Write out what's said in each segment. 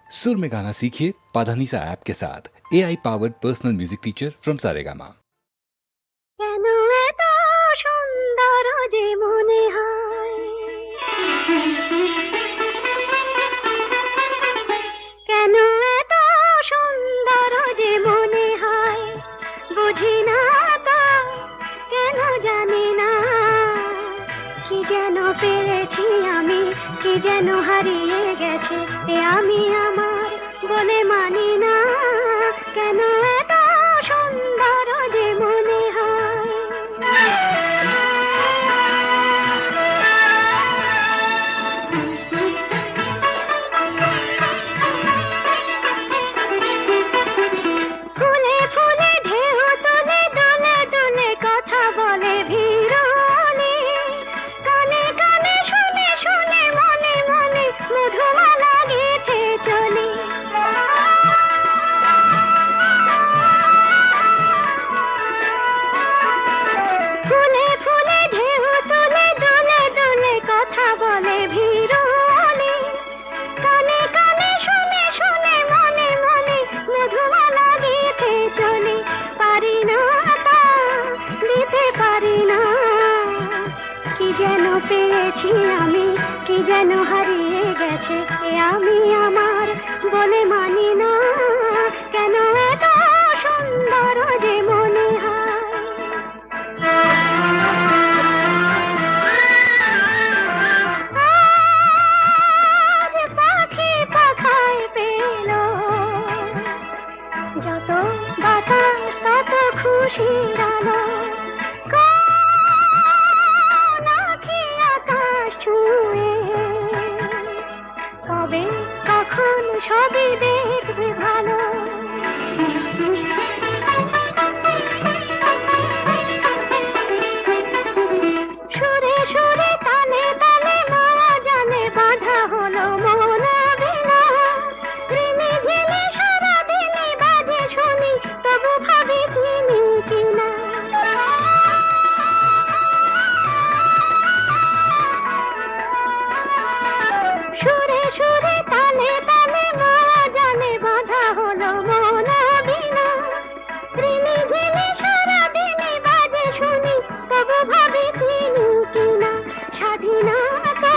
सुर में गाना सीखिए पाधानीसा ऐप के साथ AI powered personal music teacher from Saregama. কেন এত সুন্দর যে মনে হয়, কেন এত সুন্দর যে মনে হয়, বুঝি না তা, কেন জানি না, কি যেন পেয়েছি আমি, কি যেন হারিয়ে গেছে এ আমি আমার বলে মানি না, কেন এত সুন্দর যে মনে হয়। ফুলে ফুলে ঢেউ তুলে দুলে দুলে কথা বলে ভিড়নে, কানে কানে শুনে শুনে মনে মনে মধুমালা গেঁথে চলে। ফুলে ফুলে ঢেউ তুলে দুলে দুলে কথা বলে ভিড়নে, কানে কানে শুনে শুনে মনে মনে মধুমালা গেঁথে চলে। পারি না তা দিতে পারি না, কি যেন পেয়েছি আমি, কি যেন হারিয়ে গেছে এ আমি আমার বলে মানি না, কেন এত সুন্দর যে মনে হয়। আজ পাখি পাখায় পেল, যত বাতাস তত খুশির আলো, কোন আঁখি আকাশ ছুঁয়ে, কবে কখন সবই দেখবে ভালো। সুরে সুরে তালে তালে মায়া জানে বাঁধা হলো মন বিনা, রিমি ঝিলি সারা দিনে বাজে শুনি তবু ভাবি চিনি কিনা। সুরে সুরে তালে তালে মায়া জানে বাঁধা হলো মন বিনা, রিমি ঝিলি সারা দিনে বাজে শুনি তবু ভাবি চিনি কিনা। স্বাধীনতা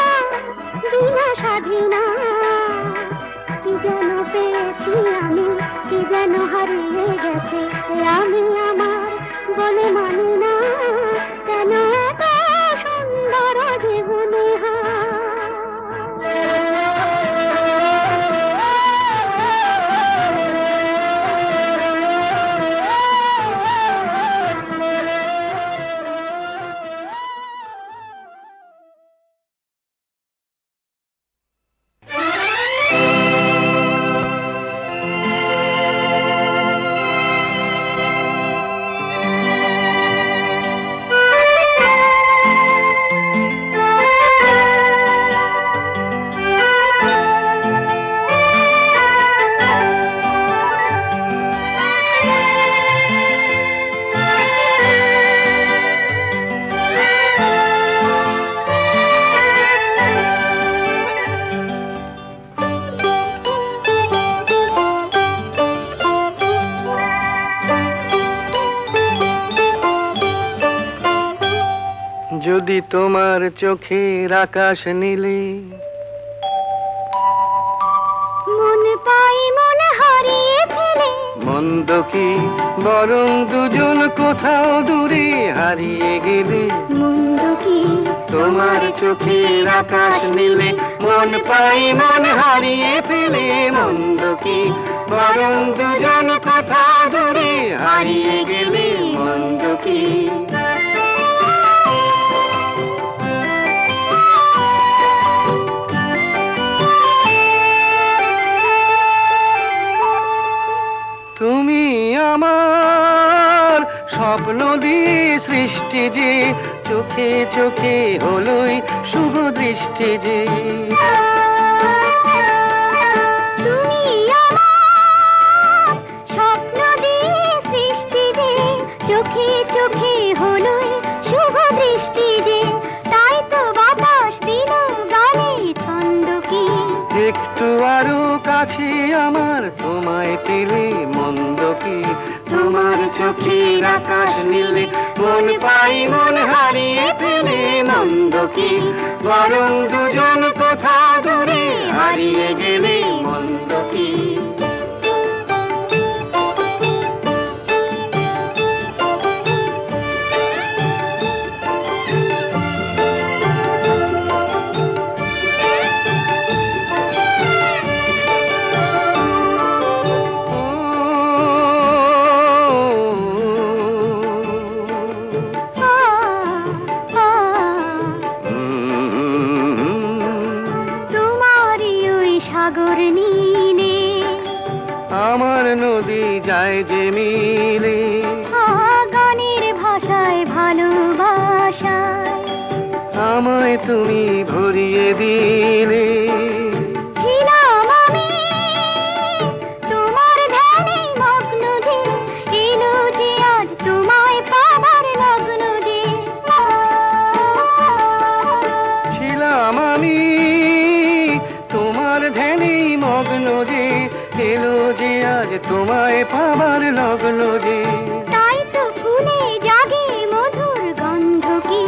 বিনা স্বাধীনা, কি যেন পেয়েছি আমি, কি যেন হারিয়ে গেছে এ আমি আমার বলে মানি না, কেন এত সুন্দর যে মনে হয়। যদি তোমার চোখের আকাশ নীলে, মন পাই মন হারিয়ে ফেলে, মন্দ কি বরং দুজন কোথাও দূরে হারিয়ে গেলে। মন্দ কি তোমার চোখের আকাশ নীলে, মন পাই মন হারিয়ে ফেলে, মন্দ কি বরং দুজন কোথাও দূরে হারিয়ে গেলে। মন্দ কি তুমি আমার স্বপ্ন দিয়ে সৃষ্টি যে, চোখে চোখে হলোই শুভ দৃষ্টি যে। তুমি আমার স্বপ্ন দিয়ে সৃষ্টি যে, চোখে চোখে হলোই শুভ দৃষ্টি যে, তাই তো বাতাস দিল গানে ছন্দ কি। একটু আরো কাছে আমার তোমায় পেলে মন্দ কি তোমার চোখের আকাশ নীলে মন পাই মন হারিয়ে ফেলে মন্দ কি বরং দুজন কোথা দূরে হারিয়ে গেলে মন্দ কি তোমারই ওই সাগর নীলে আমার নদী যায় যে মিলে গানের ভাষায় ভালোবাসায় আমায় তুমি ভরিয়ে দিলে ছিলাম আমি তোমার ধ্যানে মগ্ন যে এলো যে আজ তোমায় পাবার লগ্ন যে ছিলাম আমি তোমার ধ্যানেই মগ্ন যে এলো যে আজ তোমায় পাবার লগ্ন যে তাই তো ফুলে জাগে মধুর গন্ধ কি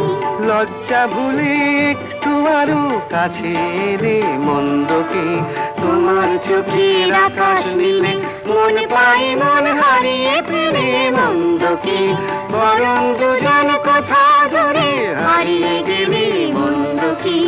লজ্জা ভুলে একটু আরো কাছে এলে মন্দ কি তোমার চোখের আকাশ নীলে মন পাই মন হারিয়ে ফেলে মন্দ কি বরং দুজন কোথা দূরে হারিয়ে গেলে মন্দ কি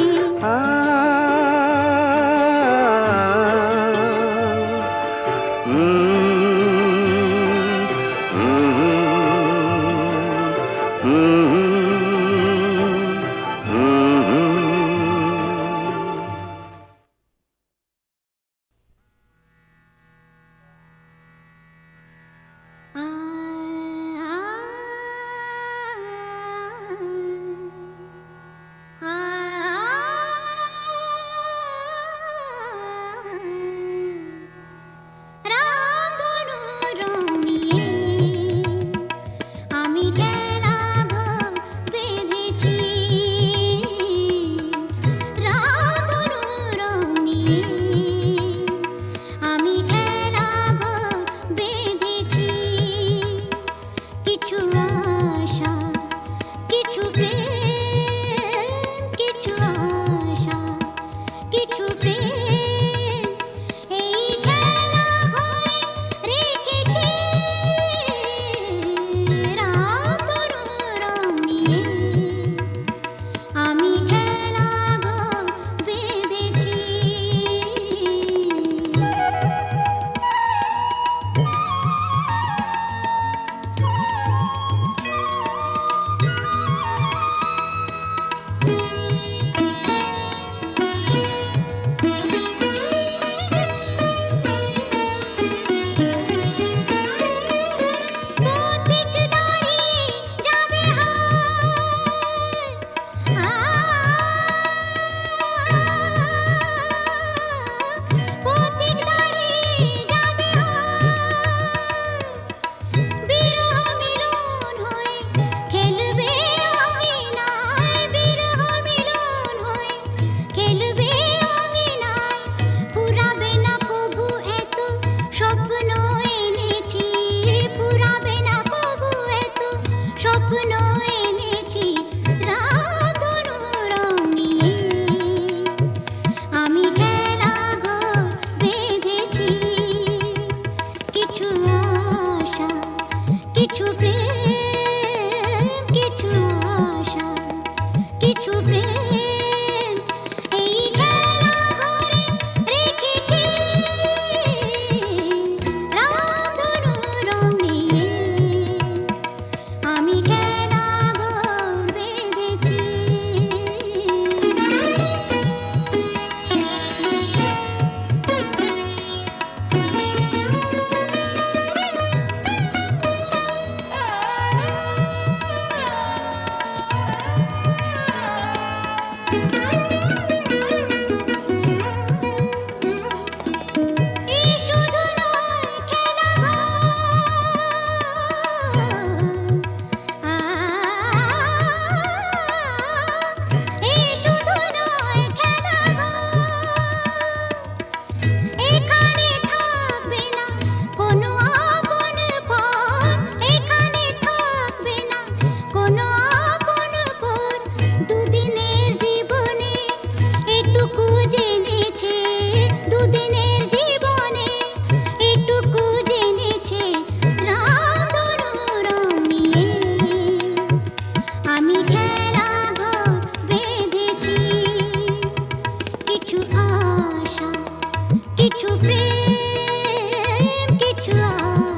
কিছু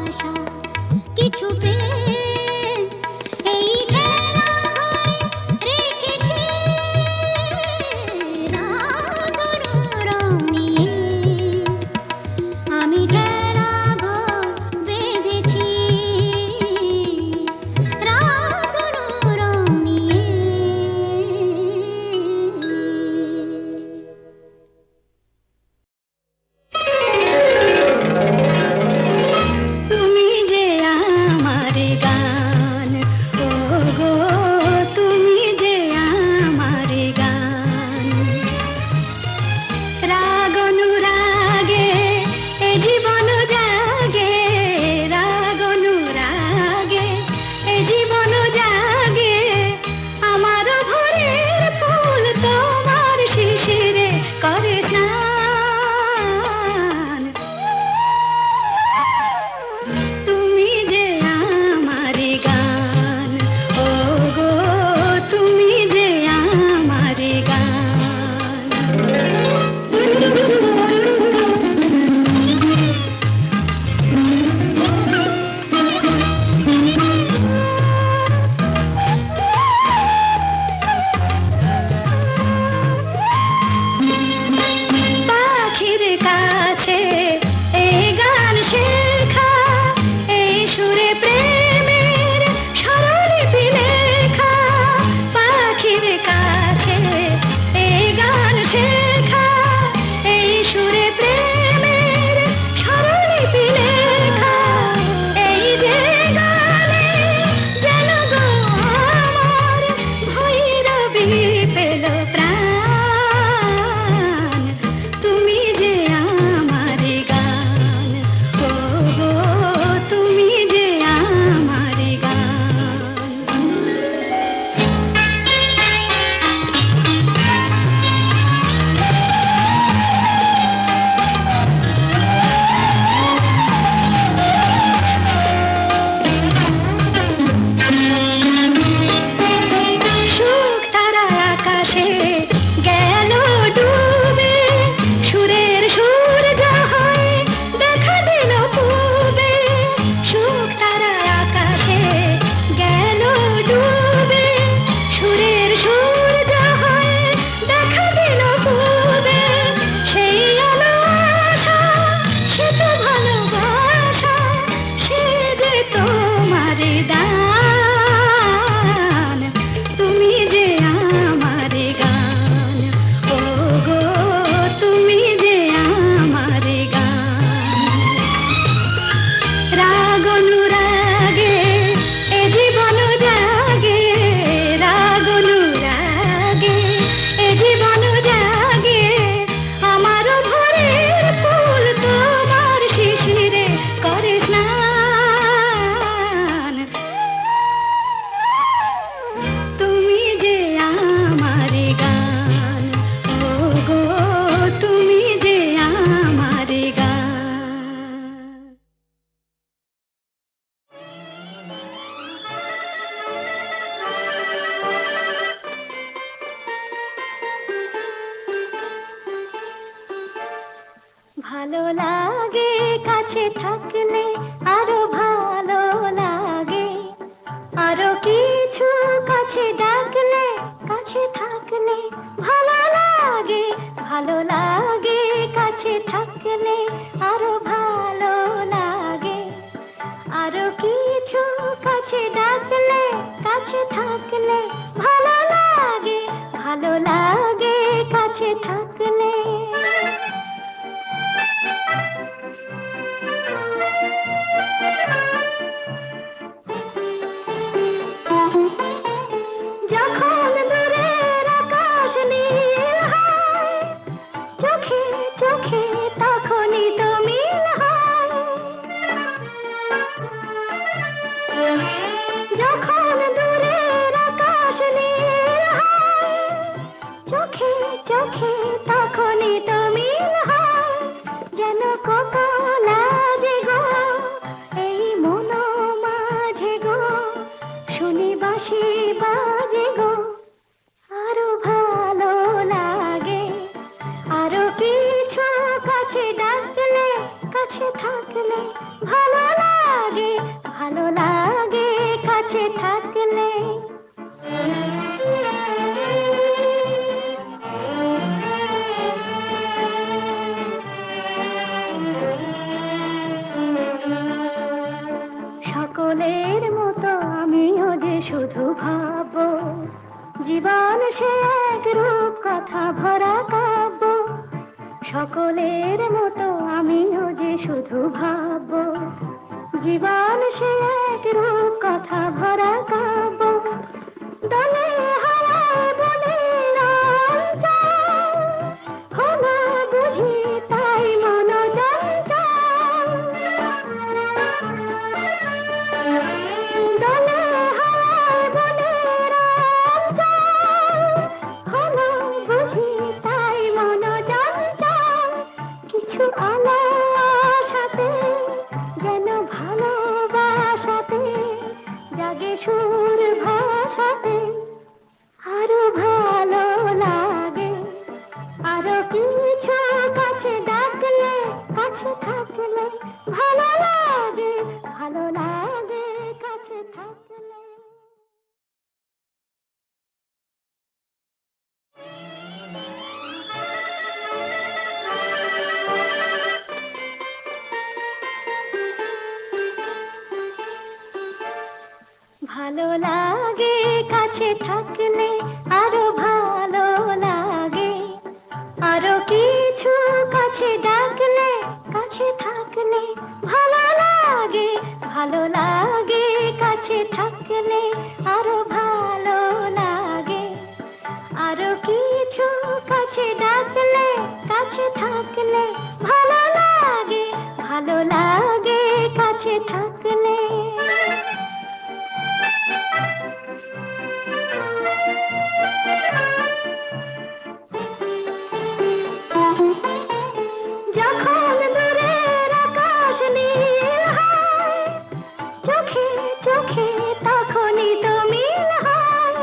আশা কিছু প্রেম এই খেলা ঘরে রেখেছি রাতের রং নিয়ে আমি খেলা ঘর বেঁধেছি রাতের রং নিয়ে তুমি যে আমার গান ও গো তুমি যে আমার গান রাগ অনুরাগে এ জীবন জাগে রাগ অনুরাগে এ জীবন জাগে আমার ভোরের ফুল তোমার শিশিরে করে স্নান তুমি যে আমার গান ও গো তুমি যে আমার গান পাখির কাছে এই গান শেখা এই সুরে প্রেমের স্বরলিপি লেখা পাখির কাছে এই গান শেখা এই সুরে প্রেমের স্বরলিপি লেখা এই যে গানে যেন গো আমার ভৈরবী পেল প্রাণ তুমি যে আমার গান ও গো তুমি যে আমার গান সুখ তারা আকাশে গেল ডুবে সুরের সূর্য হয়ে দেখা দিল পূবে সুখ তারা আকাশে গেল ডুবে সুরের সূর্য হয়ে দেখা দিল পূবে সেই আলো আশা সে তো ভালোবাসা সে যে তোমার দান তুমি যে আমার গান ও গো তুমি যে আমার গান রাগ অনুরাগে এ জীবন জাগে রাগ অনুরাগে এ জীবন জাগে আমার ভোরের ফুল তোমার শিশিরে করে স্নান তুমি যে আমার গান ও গো তুমি যে আমার গান ভালো লাগে কাছে থাকলে আরো ভালো লাগে আরো কিছু কাছে ডাকলে কাছে থাকলে ভালো লাগে কাছে থাকলে আরো ভালো লাগে আরো কিছু কাছে ডাকলে কাছে থাকলে ভালো লাগে কাছে থাকলে যখন দূরের আকাশ নীল হয় চোখে চোখে তখনই তো মিল হয় যখন দূরের আকাশ নীল হয় চোখে চোখে তখনই তো মিল হয় যেন কত লাজে গো এই মন মাঝে গো শুনি বাঁশি বাজে গো আরো ভালো লাগে আরো কিছু কাছে ডাকলে কাছে থাকলে ভালো লাগে, ভালো লাগে কাছে থাকলে। সকলের মতো আমিও যে শুধু ভাববো, জীবন সে এক রূপ কথা ভরা কাব্য। সকলের মতো আমিও যে শুধু ভাববো, জীবন সে এক রূপ কথা ভরা কাব্য। দলে হাওয়ায় বলে চঞ্চল, হলো বুঝি তাই মন চঞ্চল। দলে হাওয়ায় বলে চঞ্চল, হলো বুঝি তাই মন চঞ্চল। কিছু আলো আশাতে যেন ভালোবাসাতে জাগে সুর ভাষাতে। আরো ভালো লাগে, আরো কিছু কাছে ডাকলে, কাছে থাকলে ভালো লাগে, ভালো লাগে কাছে থাকলে। ভালো লাগে কাছে থাকলে, আরো ভালো লাগে, আরো কিছু কাছে ডাকলে, কাছে থাকলে ভালো লাগে, ভালো লাগে কাছে থাকলে, আরো ভালো লাগে, আরো কিছু কাছে ডাকলে, কাছে থাকলে ভালো লাগে, ভালো লাগে কাছে থাকলে। যখন দূরের আকাশ নীল হয়, চোখে চোখে তখনই তো মিল হয়।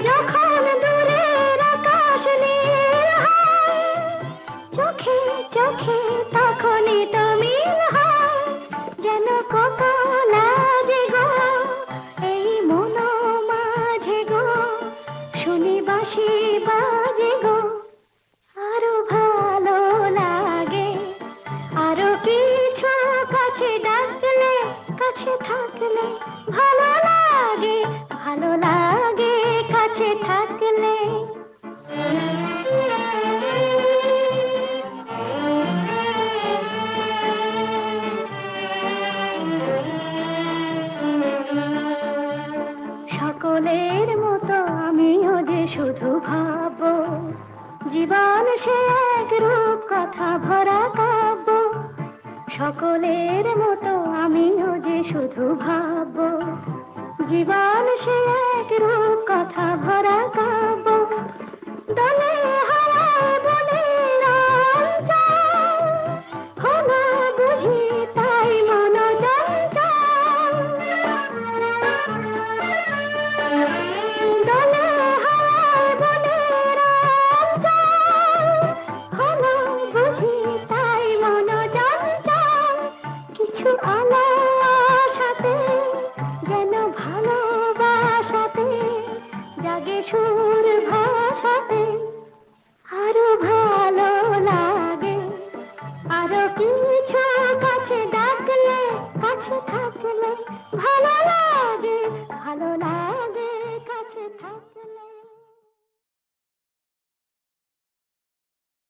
যখন দূরের আকাশ নীল হয়, চোখে চোখে তখনই তো মিল হয়। যেন কত লাজে গো এই মন মাঝে গো, শুনি বাঁশি বাজে গো। আরো ভালো লাগে, আরো কিছু কাছে ডাকলে, কাছে থাকলে ভালো লাগে, ভালো লাগে কাছে থাকলে। সকলের মতো আমিও যে শুধু ভাববো, জীবন সে এক রূপ কথা ভরা কাব্য। সকলের মতো আমিও যে শুধু ভাববো, জীবন সে এক রূপ কথা ভরা কাব্য।